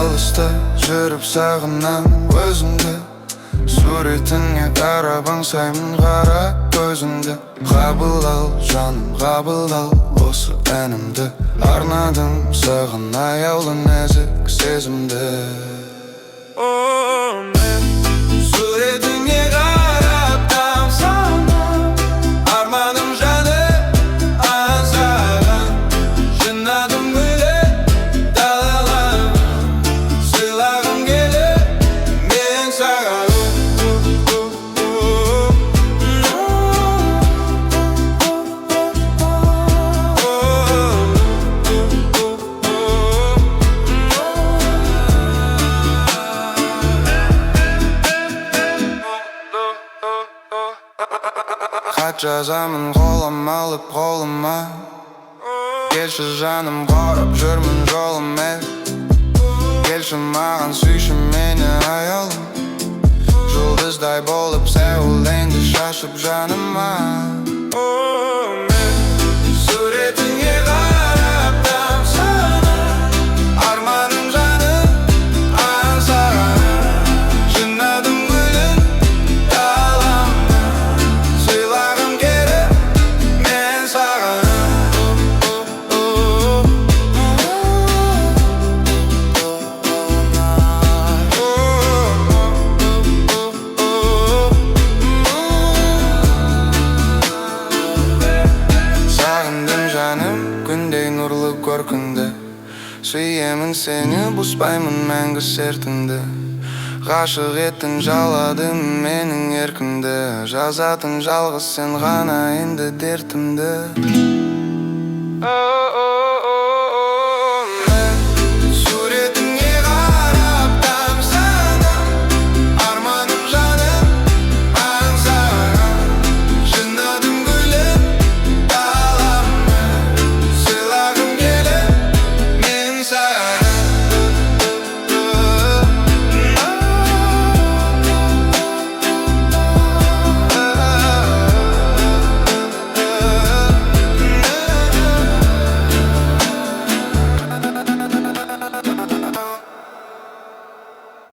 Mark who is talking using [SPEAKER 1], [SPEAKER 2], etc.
[SPEAKER 1] Alыста жүріп сағынам өзіңді, суретіңе қарап аңсаймын қара көзіңді. Қабыл ал жаным, қабыл ал осы әнімді, арнадым саған аяулы нәзік сезімді. Мен суретіңе қарап тамсанам, арманым жаны аңсаған, жинадым гүлді далалан, сыйлағым келіп мен саған. Хат жазамын қолыма алып қолыма, келші жаным қарап жүрмін жолыма. Келші маған сүйші мені аяулым, жұлдыздай болып сәулеңді шашып жаныма. Мен суретіңе қарап тамсанам, арманым жаны аңсаған, жинадым гүлін даламнан, сыйлағым келіп мен саған. Сағындым жаным күндей нұрлы көркіңді, сүйемін сені бұзбаймын мәңгі сертіңді. Ғашық еттің жаладың менің еркімді, жазатын жалғыз сен ғана енді дертімді.